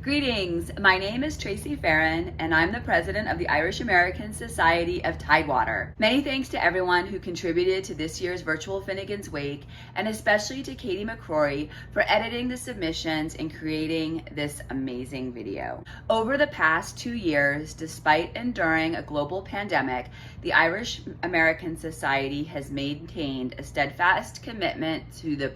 Greetings, my name is Tracy Farron and I'm the president of the Irish American Society of Tidewater. Many thanks to everyone who contributed to this year's virtual Finnegan's Wake, and especially to Katie McCrory for editing the submissions and creating this amazing video. Over the past 2 years, despite enduring a global pandemic, the Irish American Society has maintained a steadfast commitment to the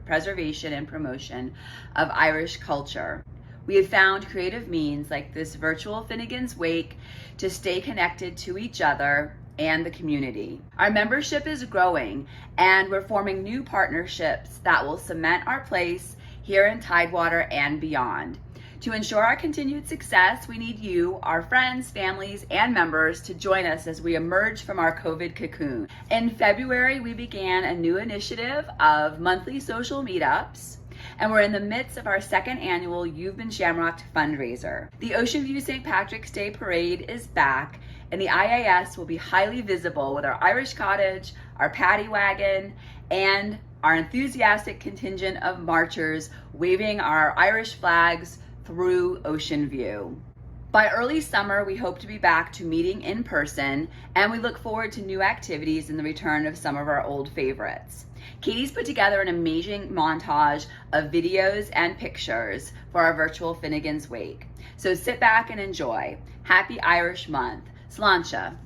preservation and promotion of Irish culture. We have found creative means like this virtual Finnegan's Wake to stay connected to each other and the community. Our membership is growing and we're forming new partnerships that will cement our place here in Tidewater and beyond. To ensure our continued success, we need you, our friends, families, and members to join us as we emerge from our COVID cocoon. In February, we began a new initiative of monthly social meetups, and we're in the midst of our second annual You've Been Shamrocked fundraiser. The Ocean View St. Patrick's Day Parade is back, and the IAS will be highly visible with our Irish cottage, our paddy wagon, and our enthusiastic contingent of marchers waving our Irish flags through Ocean View. By early summer, we hope to be back to meeting in person, and we look forward to new activities and the return of some of our old favorites. Katie's put together an amazing montage of videos and pictures for our virtual Finnegan's Wake. So sit back and enjoy. Happy Irish Month. Sláinte.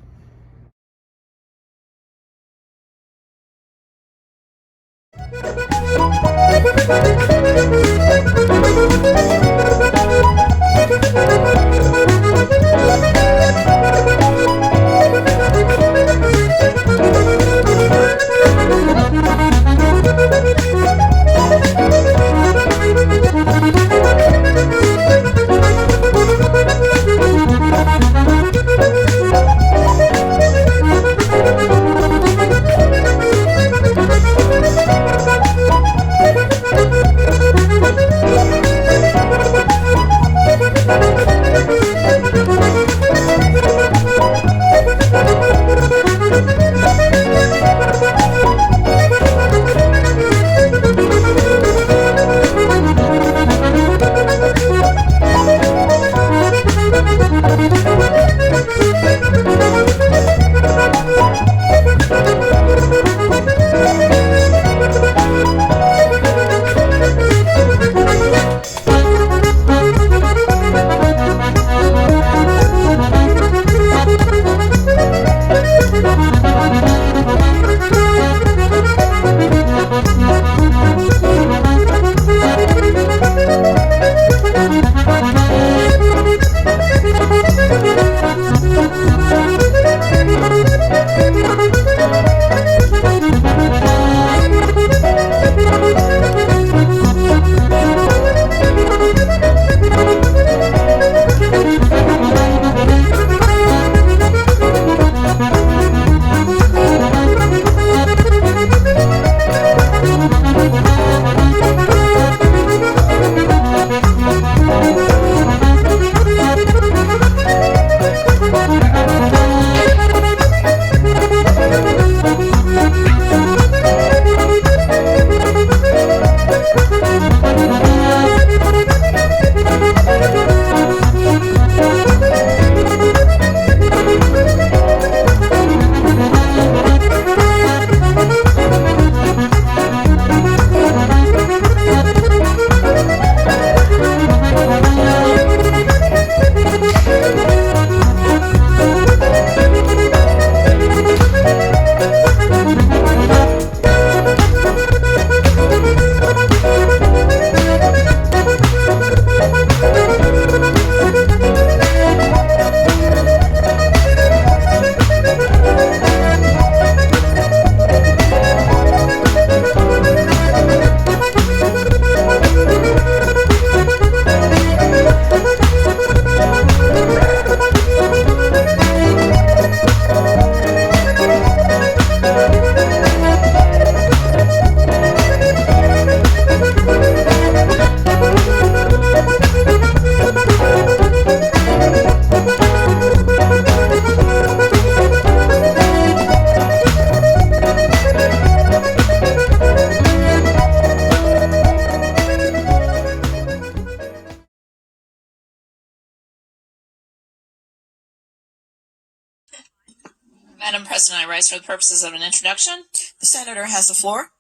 President, I rise for the purposes of an introduction. The Senator has the floor.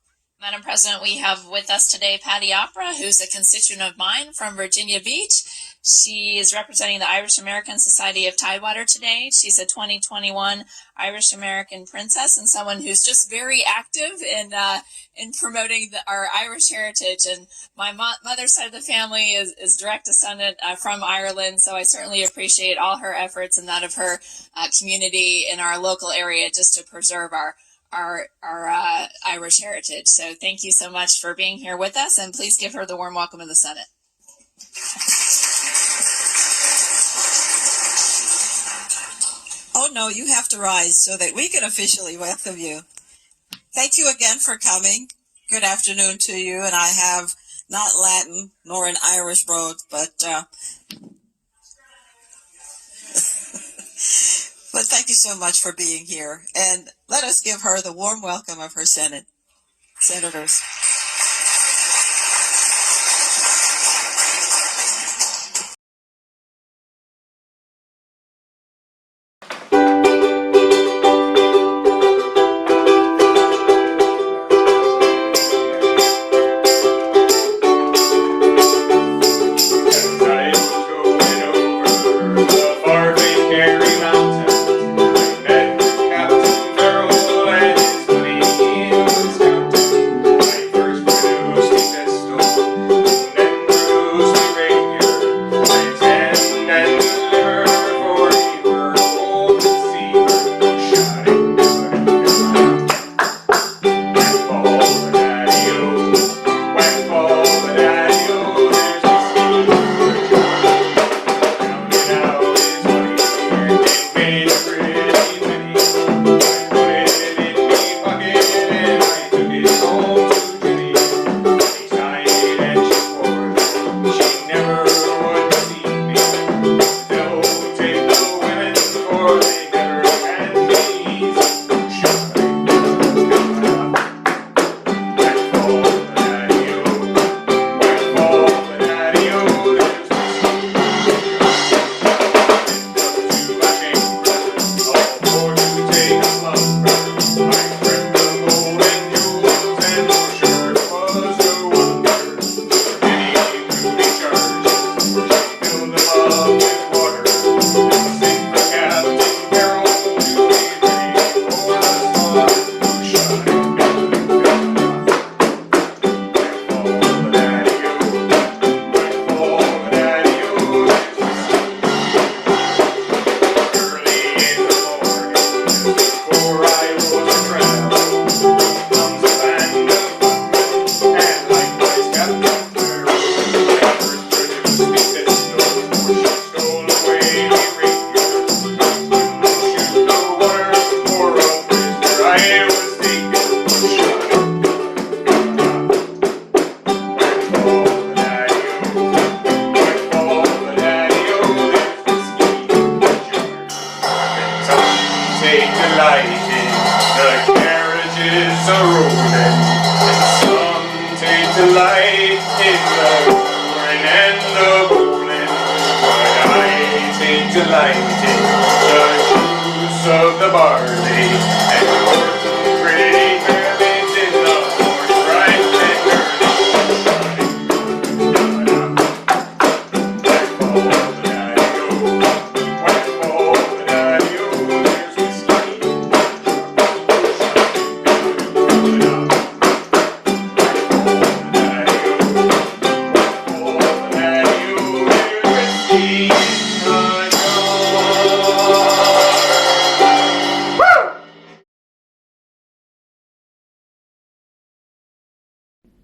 Madam President, we have with us today Patty Opera, who's a constituent of mine from Virginia Beach. She is representing the Irish American Society of Tidewater today. She's a 2021 Irish American princess and someone who's just very active in promoting our Irish heritage. And my mother's side of the family is direct descendant from Ireland, so I certainly appreciate all her efforts and that of her community in our local area just to preserve our Irish heritage. So thank you so much for being here with us, and please give her the warm welcome of the Senate. Oh no, you have to rise so that we can officially welcome you. Thank you again for coming. Good afternoon to you, and I have not Latin nor an Irish brogue, but but thank you so much for being here, and let us give her the warm welcome of her senators.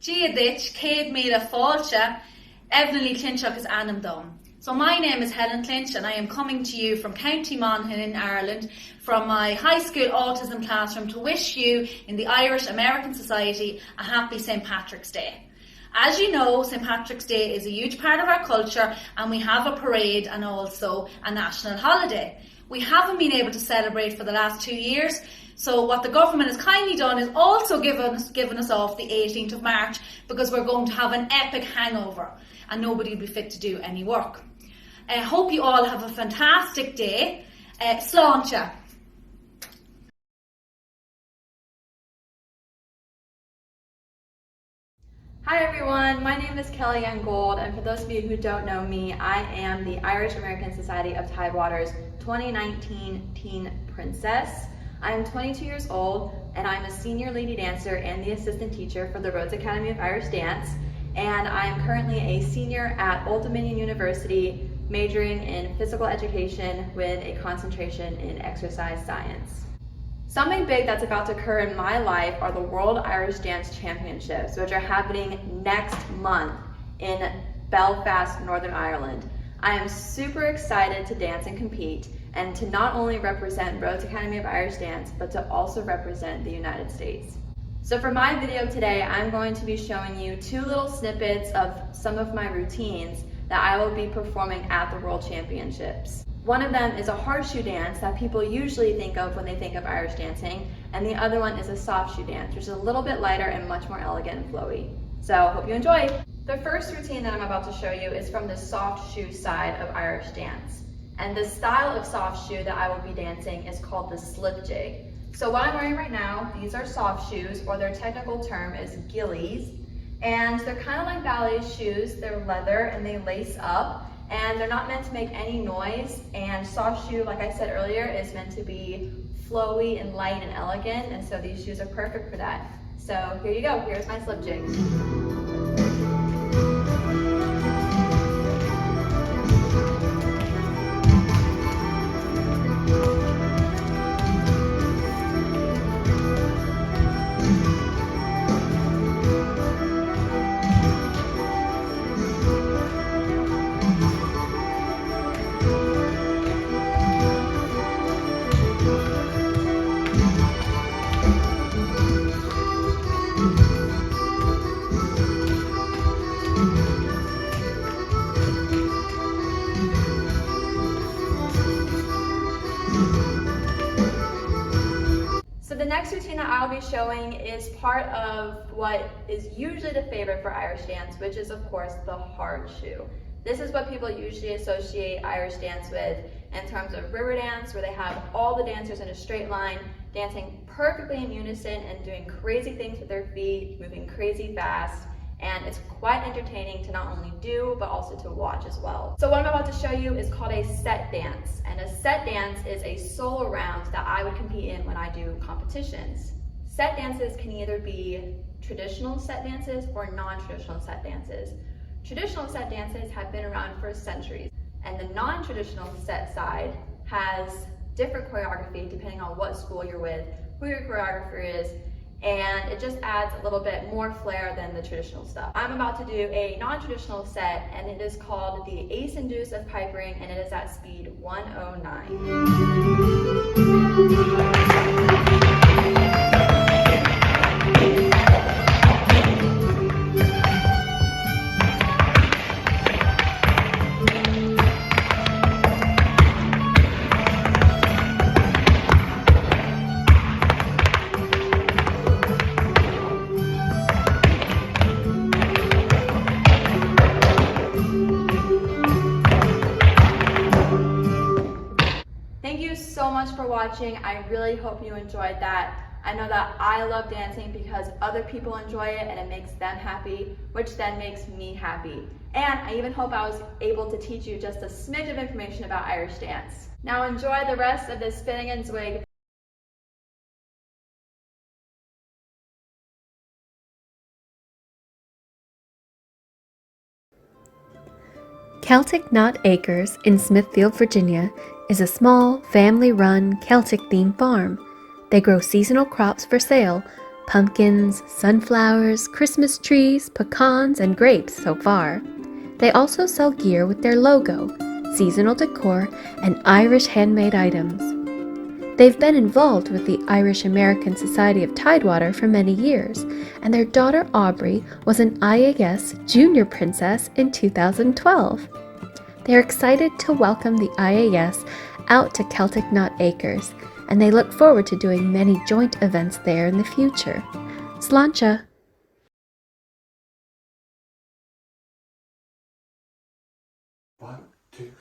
Giadich, Cade Mira Falcha, Evelyn Clinchuk is Annam Dom. So my name is Helen Clinch and I am coming to you from County Monaghan in Ireland from my high school autism classroom to wish you in the Irish American Society a happy St. Patrick's Day. As you know, St. Patrick's Day is a huge part of our culture and we have a parade and also a national holiday. We haven't been able to celebrate for the last 2 years. So what the government has kindly done is also given us off the 18th of March because we're going to have an epic hangover and nobody will be fit to do any work. I hope you all have a fantastic day. Sláinte. Hi everyone, my name is Kelly Young Gold, and for those of you who don't know me, I am the Irish American Society of Tidewater's 2019 Teen Princess. I'm 22 years old, and I'm a senior lady dancer and the assistant teacher for the Rhodes Academy of Irish Dance, and I am currently a senior at Old Dominion University, majoring in physical education with a concentration in exercise science. Something big that's about to occur in my life are the World Irish Dance Championships, which are happening next month in Belfast, Northern Ireland. I am super excited to dance and compete, and to not only represent Rhodes Academy of Irish Dance, but to also represent the United States. So for my video today, I'm going to be showing you 2 little snippets of some of my routines that I will be performing at the World Championships. One of them is a horseshoe dance that people usually think of when they think of Irish dancing, and the other one is a soft shoe dance, which is a little bit lighter and much more elegant and flowy. So hope you enjoy. The first routine that I'm about to show you is from the soft shoe side of Irish dance. And the style of soft shoe that I will be dancing is called the slip jig. So what I'm wearing right now, these are soft shoes, or their technical term is gillies. And they're kind of like ballet shoes. They're leather and they lace up. And they're not meant to make any noise, and soft shoe, like I said earlier, is meant to be flowy and light and elegant, and so these shoes are perfect for that. So here you go, here's my slip jig. So the next routine that I'll be showing is part of what is usually the favorite for Irish dance, which is of course the hard shoe. This is what people usually associate Irish dance with in terms of river dance, where they have all the dancers in a straight line, dancing perfectly in unison and doing crazy things with their feet, moving crazy fast. And it's quite entertaining to not only do, but also to watch as well. So what I'm about to show you is called a set dance. And a set dance is a solo round that I would compete in when I do competitions. Set dances can either be traditional set dances or non-traditional set dances. Traditional set dances have been around for centuries, and the non-traditional set side has different choreography depending on what school you're with, who your choreographer is, and it just adds a little bit more flair than the traditional stuff. I'm about to do a non-traditional set, and it is called the Ace and Deuce of Pipering, and it is at speed 109. Thank you so much for watching. I really hope you enjoyed that. I know that I love dancing because other people enjoy it and it makes them happy, which then makes me happy. And I even hope I was able to teach you just a smidge of information about Irish dance. Now enjoy the rest of this Finnegan's Wig. Celtic Knot Acres in Smithfield, Virginia is a small, family-run, Celtic-themed farm. They grow seasonal crops for sale: pumpkins, sunflowers, Christmas trees, pecans, and grapes so far. They also sell gear with their logo, seasonal decor, and Irish handmade items. They've been involved with the Irish American Society of Tidewater for many years, and their daughter Aubrey was an IAS Junior Princess in 2012. They're excited to welcome the IAS out to Celtic Knot Acres, and they look forward to doing many joint events there in the future. Sláinte! One, two.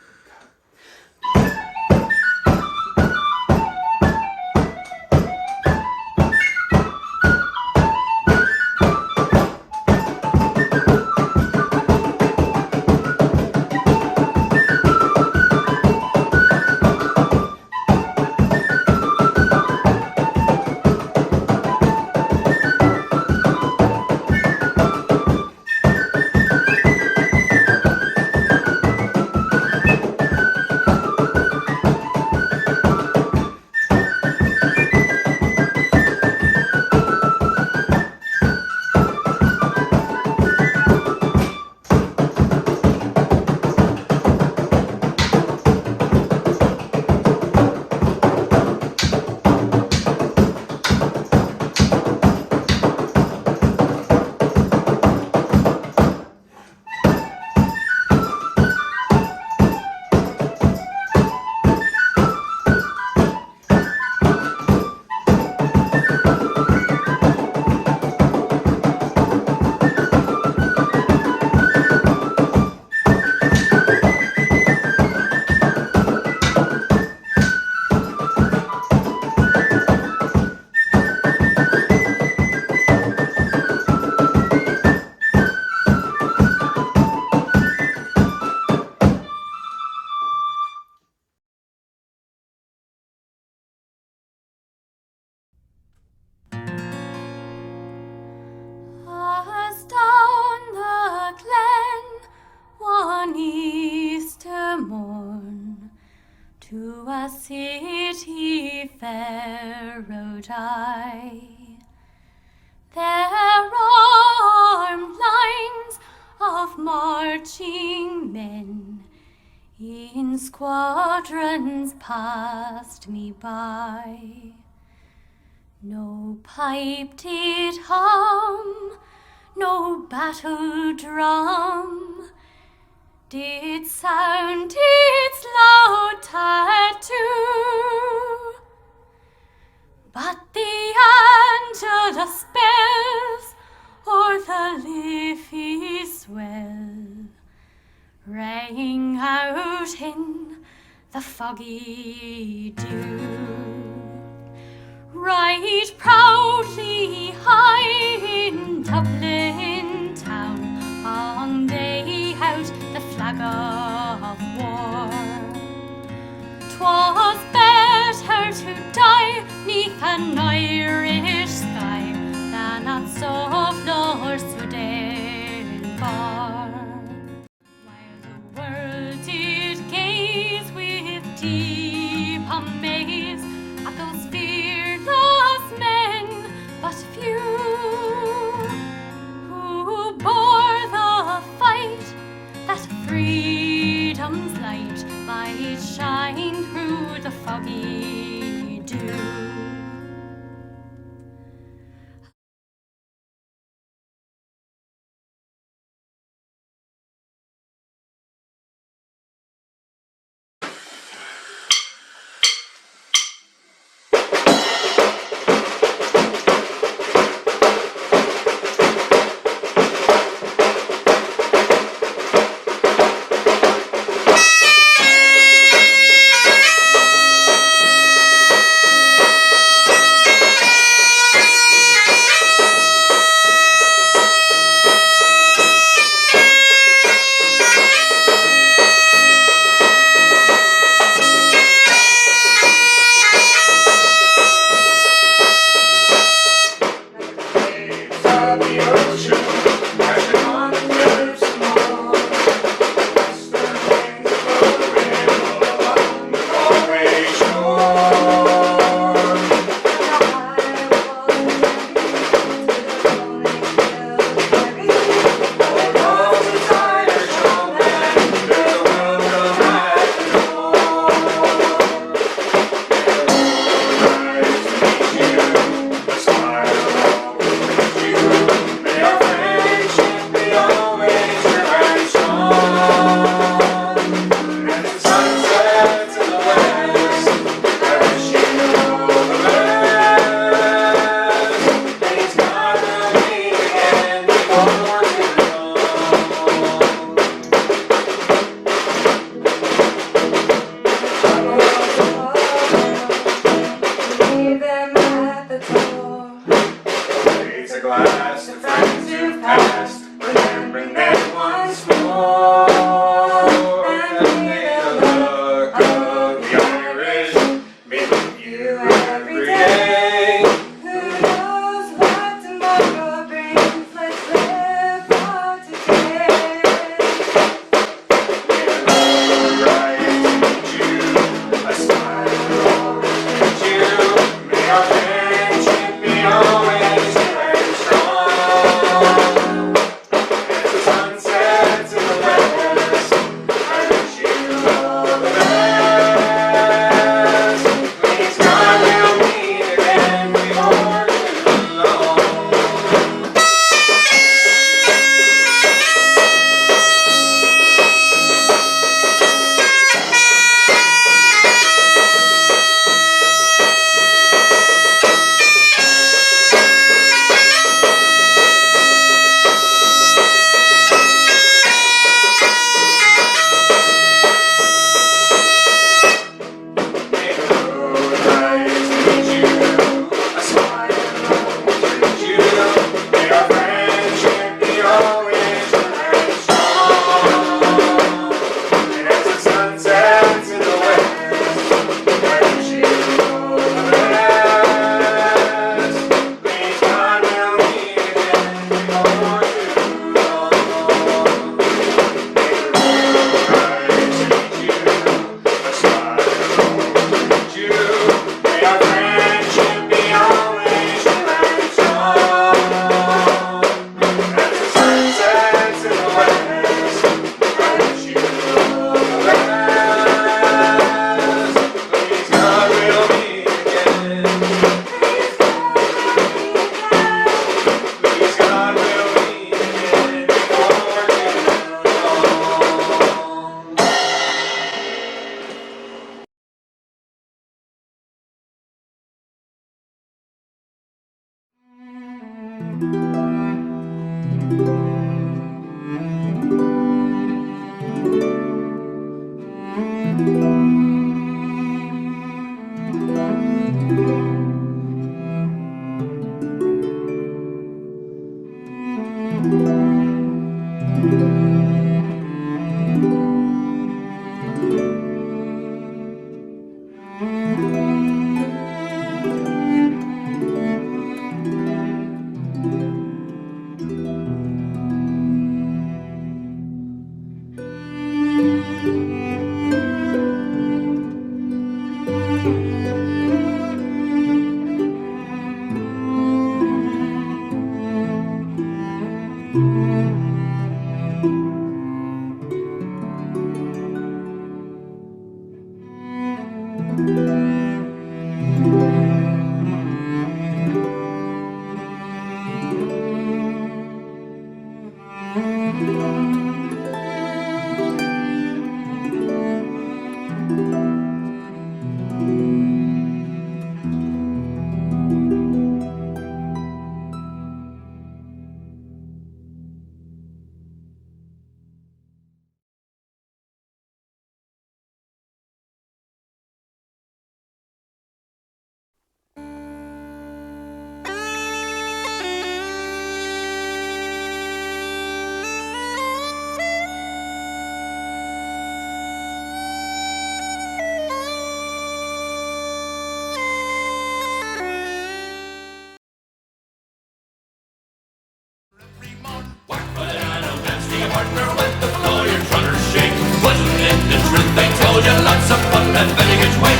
squadrons passed me by. No pipe did hum, no battle drum did sound its loud tattoo. But the Angelus bells o'er the leafy swell rang out in the foggy dew. Right proudly high in Dublin town hung they out the flag of war. 'Twas better to die 'neath an Irish sky than at soft Lord Sudan bar. While the world did gaze with deep amaze at those fearless men, but few who bore the fight that freedom's light might shine through the foggy dew.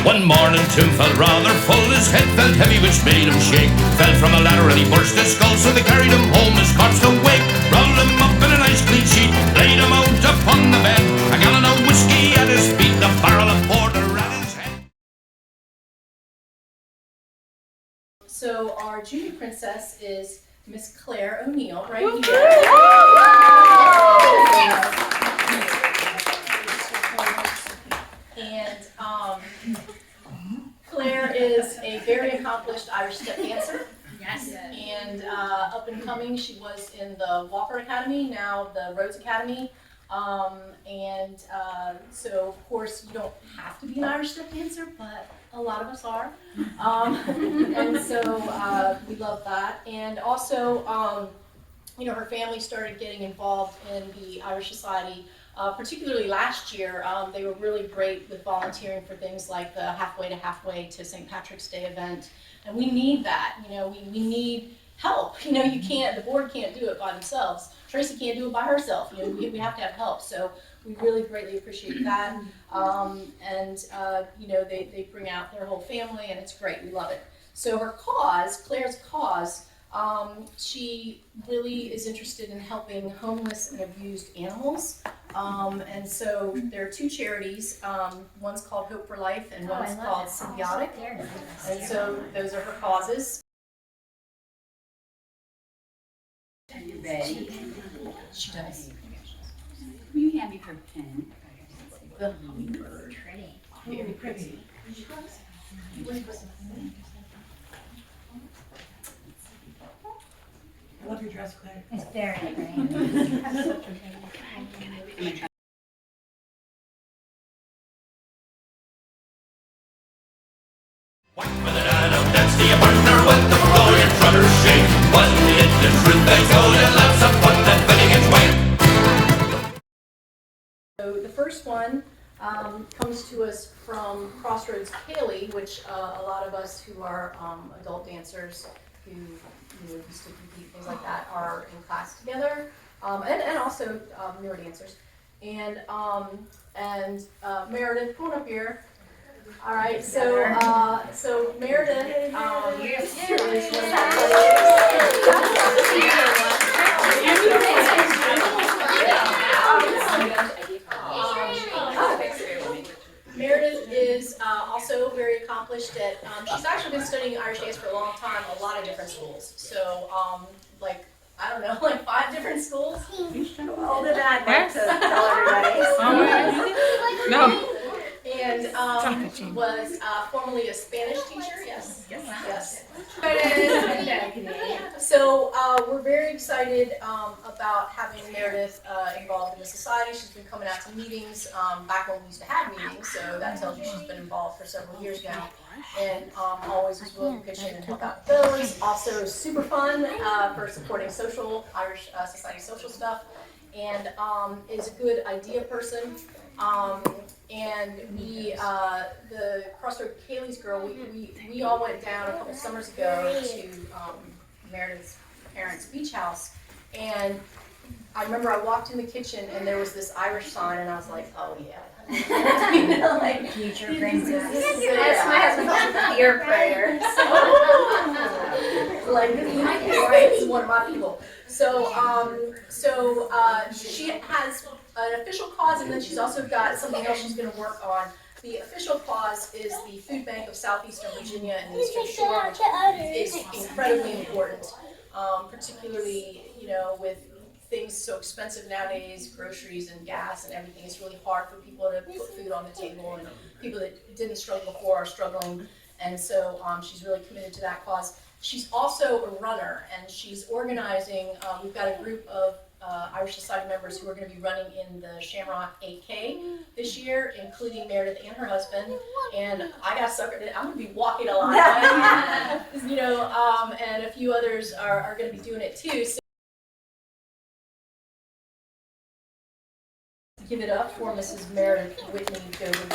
One morning Tim felt rather full, his head felt heavy which made him shake. Fell from a ladder and he burst his skull, so they carried him home, his corpse to wake. Rolled him up in a nice clean sheet, laid him out upon the bed. A gallon of whiskey at his feet, a barrel of porter at his head. So our junior princess is Miss Claire O'Neill, right here. And Claire is a very accomplished Irish step dancer. Yes. And up and coming, she was in the Walker Academy, now the Rhodes Academy. So of course you don't have to be an Irish step dancer, but a lot of us are. And so we love that. And also, you know, her family started getting involved in the Irish Society. Particularly last year, they were really great with volunteering for things like the Halfway to St. Patrick's Day event. And we need that, you know, we need help. You know, the board can't do it by themselves. Tracy can't do it by herself. You know, we have to have help. So we really greatly appreciate that. You know, they bring out their whole family and it's great. We love it. So her cause, Claire's cause, she really is interested in helping homeless and abused animals. And so there are two charities. One's called Hope for Life and one's called Symbiotic. And so those are her causes. Are you ready? She does. Will you hand me her pen? The hummingbird. Very pretty. I love your dress, Claire. It's very pretty. Whack with it, I know that's the partner with the floor, your trotters shake. Wasn't it the truth they told you? Lots of fun that Finnegan's way. So the first one comes to us from Crossroads Cayley, which a lot of us who are adult dancers who used to compete, things like that, are in class together, and also newer dancers. And Meredith, come on up here. All right, so Meredith Meredith is also very accomplished at, she's actually been studying Irish dance for a long time, a lot of different schools. So, like, I don't know, like 5 different schools. Older than I'd like to tell everybody. No. And was formerly a Spanish teacher, yes. So we're very excited excited about having Meredith involved in the society. She's been coming out to meetings back when we used to have meetings, so that tells you she's been involved for several years now, and always was willing to pitch in and help out those. Also super fun for supporting social, Irish Society social stuff, and is a good idea person. And we, the Crossroad Kaylee's girl, we all went down a couple summers ago to Meredith's parents' beach house, and I remember I walked in the kitchen and there was this Irish sign, and I was like, oh yeah. You know, like future princess. Yes, my husband calls it peer prayer. Like this is one of my people. So she has an official cause, and then she's also got something else she's going to work on. The official cause is the Food Bank of Southeastern Virginia and the Eastern Shore, which is incredibly important, particularly, you know, with things so expensive nowadays, groceries and gas and everything. It's really hard for people to put food on the table, and people that didn't struggle before are struggling, and so she's really committed to that cause. She's also a runner, and she's organizing, we've got a group of Irish Society members who are going to be running in the Shamrock 8K this year, including Meredith and her husband, and I got suckered in. I'm going to be walking a lot, you know, and a few others are going to be doing it too. So give it up for Mrs. Meredith Whitney Dover.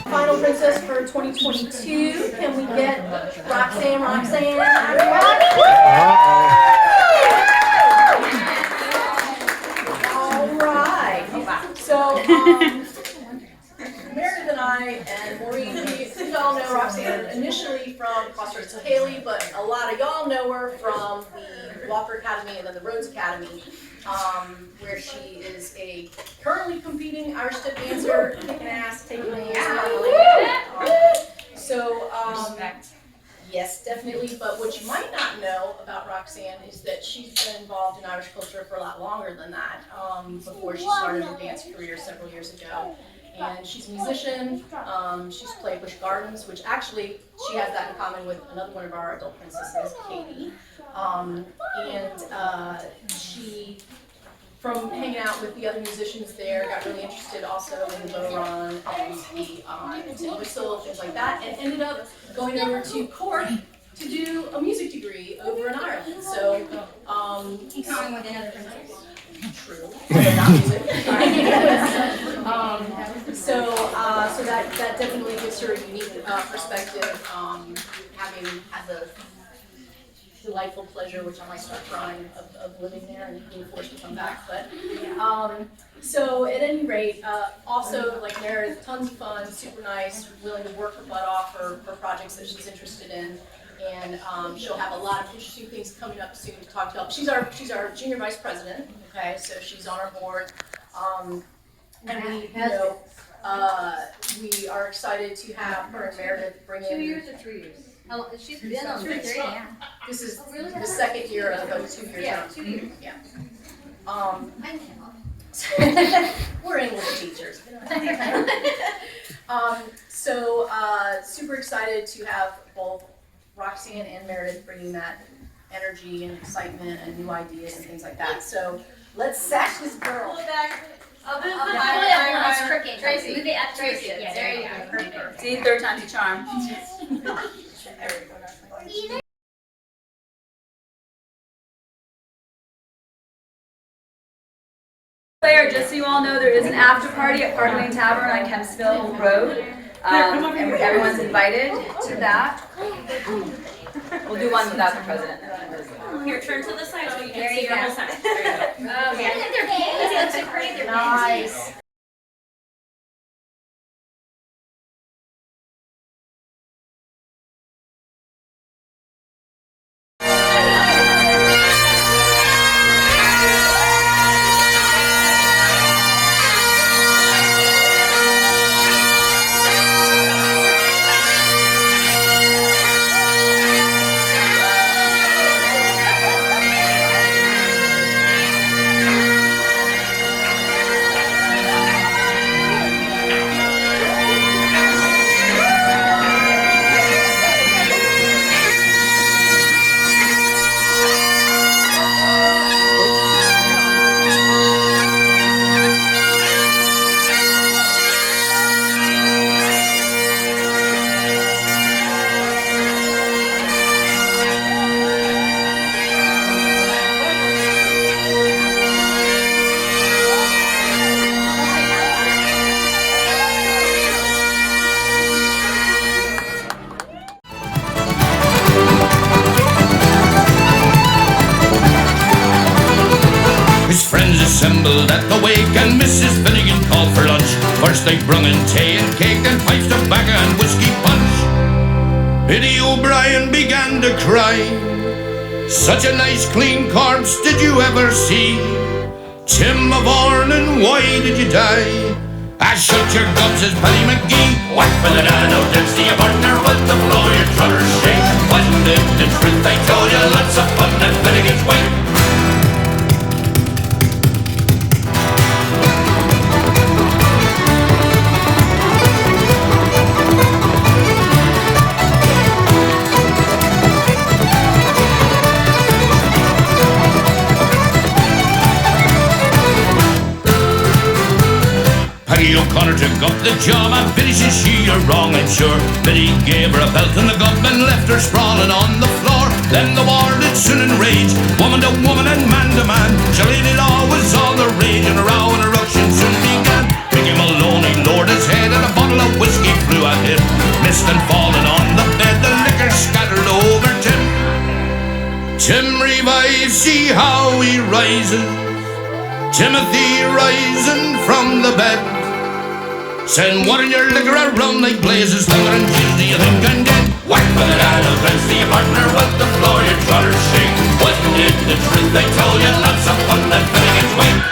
Final princess for 2022. Can we get Roxanne? So, Meredith and I and Maureen, we all know Roxanne initially from Crossroads Kaylee, but a lot of y'all know her from the Walker Academy and then the Rhodes Academy, where she is a currently competing Irish step dancer, kicking ass, taking names. Yes, definitely, but what you might not know about Roxanne is that she's been involved in Irish culture for a lot longer than that, before she started her dance career several years ago. And she's a musician, she's played Busch Gardens, which actually, she has that in common with another one of our adult princesses, Katie. She, from hanging out with the other musicians there, got really interested also in the bow run and the tin whistle, things like that, and ended up going over to Cork to do a music degree over in Ireland. So, common with another princess. True, but not music. So that definitely gives her a unique perspective, having had the delightful pleasure, which I might start crying, of living there and being forced to come back. But so at any rate, also like Meredith, tons of fun, super nice, willing to work her butt off for projects that she's interested in, and she'll have a lot of interesting things coming up soon to talk about. She's our junior vice president. Okay, so she's on our board, and we are excited to have her and Meredith bring in 2 years or 3 years? She's been on 3 years. This is the second year of a 2 years. Yeah, 2 years. Yeah. We're English teachers. Super excited to have both Roxanne and Meredith bringing that energy and excitement and new ideas and things like that. So let's sash this girl. It's crooked. Tracy. Move it up, Tracy. Yeah, there you go. Perfect. See, third time's a charm. Just so you all know, there is an after party at Park Lane Tavern on Kempsville Road. And everyone's invited to that. We'll do one without the president. Here, turn to the side so you can There see you your go. whole side. Okay. They're pink. They look so pretty. They're Nice. His friends assembled at the wake, and Mrs. Finnegan called for lunch. First they brung in tea and cake, and pipes, tobacco, and whiskey punch. Biddy O'Brien began to cry. Such a nice clean corpse did you ever see? Tim of Ornan, why did you die? I shut your guts, says Paddy McGee. Whack for the nano, dance to your partner with the floor your trotters shake. Wasn't it the truth I told you? Lots of fun at Finnegan's Wake. Peggy O'Connor took up the job, and Biddy says she, you're wrong, I'm sure. Biddy gave her a belt in the gob and left her sprawling on the floor. Then the war did soon enrage, woman to woman and man to man. Surely it all was all the rage, and a row and a ruction soon began. Mickey Maloney lowered his head, and a bottle of whiskey flew at him. Missed and falling on the bed, the liquor scattered over Tim. Tim revives, see how he rises. Timothy rising from the bed. Send water in your liquor around like blazes. Thunder and cheese, do you think I'm dead? Whack for the dad of Vince, the partner with the floor your trotters shake. Wasn't it the truth I told you? Lots of fun at Finnegan's Wake.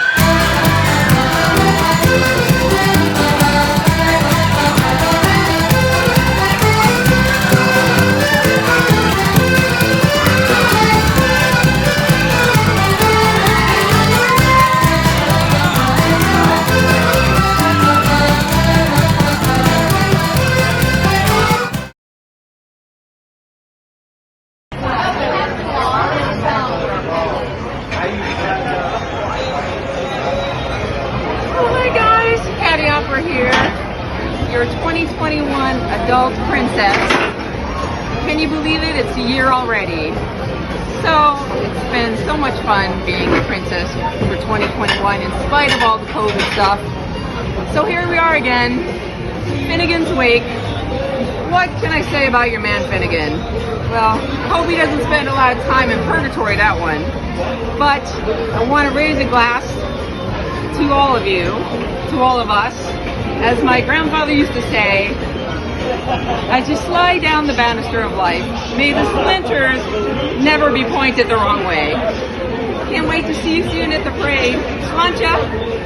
Your 2021 adult princess. Can you believe it? It's a year already. So it's been so much fun being a princess for 2021 in spite of all the COVID stuff. So here we are again, Finnegan's Wake. What can I say about your man Finnegan? Well, I hope he doesn't spend a lot of time in purgatory, that one. But I want to raise a glass to all of you, to all of us. As my grandfather used to say, as you slide down the banister of life, may the splinters never be pointed the wrong way. Can't wait to see you soon at the parade. Sláinte!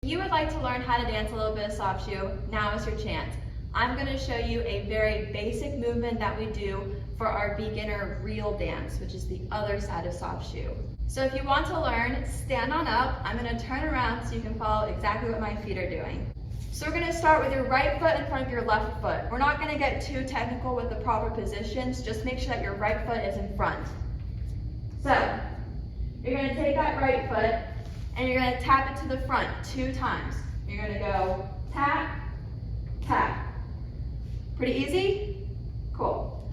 If you would like to learn how to dance a little bit of soft shoe, now is your chance. I'm going to show you a very basic movement that we do for our beginner reel dance, which is the other side of soft shoe. So if you want to learn, stand on up. I'm going to turn around so you can follow exactly what my feet are doing. So we're going to start with your right foot in front of your left foot. We're not going to get too technical with the proper positions, just make sure that your right foot is in front. So you're going to take that right foot and you're going to tap it to the front 2 times. You're going to go tap, tap. Pretty easy? Cool.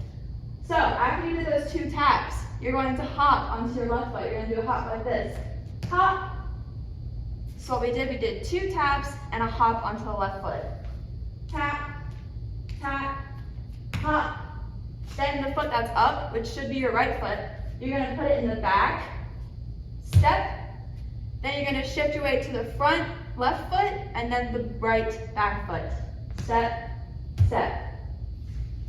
So after you do those 2 taps, you're going to hop onto your left foot. You're going to do a hop like this. Hop. So what we did 2 taps and a hop onto the left foot. Tap, tap, hop. Then the foot that's up, which should be your right foot, you're going to put it in the back, step. Then you're going to shift your weight to the front left foot and then the right back foot. Step, step.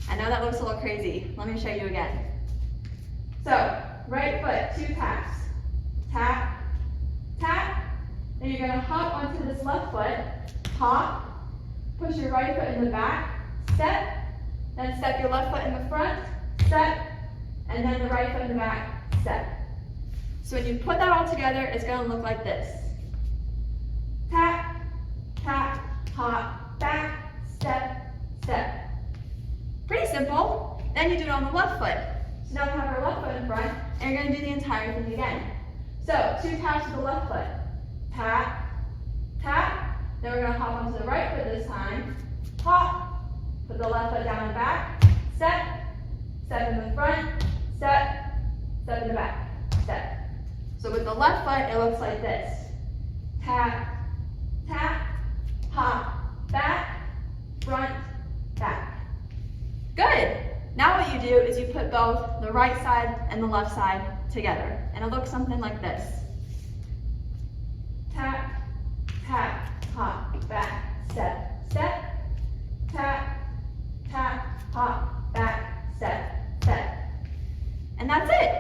I know that looks a little crazy. Let me show you again. So, right foot, 2 taps. Tap, tap. Then you're going to hop onto this left foot. Hop. Push your right foot in the back. Step. Then step your left foot in the front. Step. And then the right foot in the back. Step. So when you put that all together, it's going to look like this. Tap, tap, hop, back, step, step. Pretty simple. Then you do it on the left foot. So now we have our left foot in front, and you're going to do the entire thing again. So 2 taps to the left foot. Tap, tap. Then we're going to hop onto the right foot this time. Hop. Put the left foot down and back. Step. step in the front, step, step in the back, step. So with the left foot, it looks like this. Tap, tap, hop, back, front, back. Good. Now what you do is you put both the right side and the left side together, and it looks something like this. Tap, tap, hop, back, step, step, tap, tap, hop, back, step, step. And that's it.